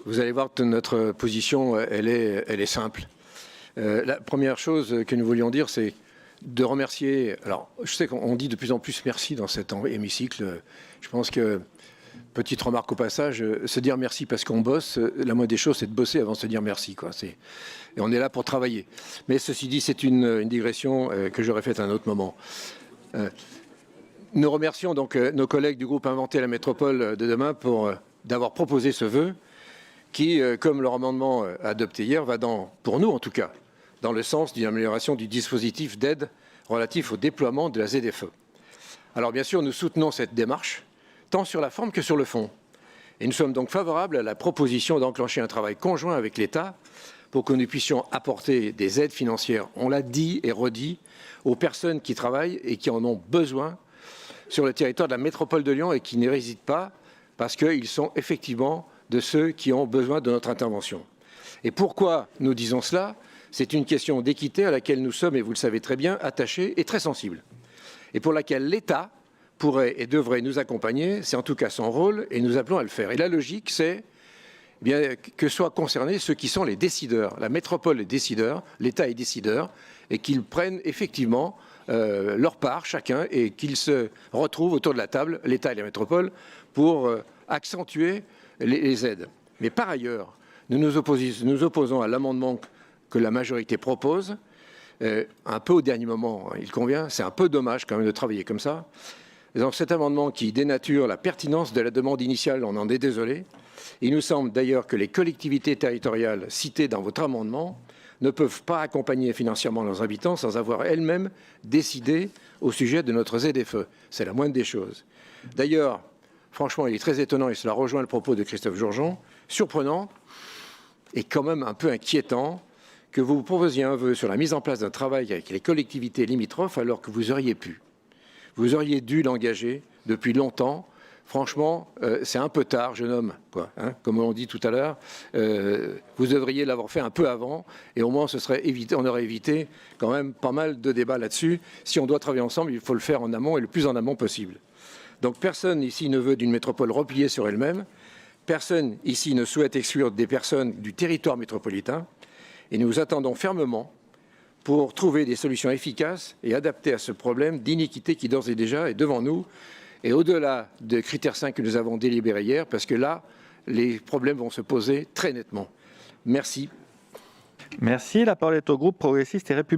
Vous allez voir que notre position, elle est simple. La première chose que nous voulions dire, c'est de remercier. Alors, je sais qu'on dit de plus en plus merci dans cet hémicycle. Je pense que, petite remarque au passage, se dire merci parce qu'on bosse, la moindre des choses, c'est de bosser avant de se dire merci, quoi. Et on est là pour travailler. Mais ceci dit, c'est une digression que j'aurais faite à un autre moment. Nous remercions donc nos collègues du groupe Inventer la métropole de demain d'avoir proposé ce vœu qui, comme leur amendement adopté hier, va pour nous en tout cas, dans le sens d'une amélioration du dispositif d'aide relatif au déploiement de la ZFE. Alors bien sûr, nous soutenons cette démarche, tant sur la forme que sur le fond. Et nous sommes donc favorables à la proposition d'enclencher un travail conjoint avec l'État pour que nous puissions apporter des aides financières, on l'a dit et redit, aux personnes qui travaillent et qui en ont besoin sur le territoire de la métropole de Lyon et qui n'y résident pas parce qu'ils sont effectivement de ceux qui ont besoin de notre intervention. Et pourquoi nous disons cela? C'est une question d'équité à laquelle nous sommes, et vous le savez très bien, attachés et très sensibles. Et pour laquelle l'État pourrait et devrait nous accompagner, c'est en tout cas son rôle, et nous appelons à le faire. Et la logique, c'est bien que soient concernés ceux qui sont les décideurs. La métropole est décideur, l'État est décideur, et qu'ils prennent effectivement leur part, chacun, et qu'ils se retrouvent autour de la table, l'État et la métropole, pour accentuer les aides. Mais par ailleurs, nous nous opposons à l'amendement que la majorité propose, un peu au dernier moment, il convient, c'est un peu dommage quand même de travailler comme ça. Et donc cet amendement qui dénature la pertinence de la demande initiale, on en est désolé. Il nous semble d'ailleurs que les collectivités territoriales citées dans votre amendement ne peuvent pas accompagner financièrement leurs habitants sans avoir elles-mêmes décidé au sujet de notre ZFE. C'est la moindre des choses. D'ailleurs, franchement, il est très étonnant, et cela rejoint le propos de Christophe Jourgeon, surprenant et quand même un peu inquiétant que vous proposiez un vœu sur la mise en place d'un travail avec les collectivités limitrophes alors que vous auriez pu. Vous auriez dû l'engager depuis longtemps. Franchement, c'est un peu tard, jeune homme, quoi, hein, comme on dit tout à l'heure. Vous devriez l'avoir fait un peu avant, et au moins on aurait évité quand même pas mal de débats là-dessus. Si on doit travailler ensemble, il faut le faire en amont et le plus en amont possible. Donc personne ici ne veut d'une métropole repliée sur elle-même. Personne ici ne souhaite exclure des personnes du territoire métropolitain. Et nous attendons fermement pour trouver des solutions efficaces et adaptées à ce problème d'iniquité qui d'ores et déjà est devant nous. Et au-delà des critères 5 que nous avons délibérés hier, parce que là, les problèmes vont se poser très nettement. Merci. Merci. La parole est au groupe progressiste et républicain.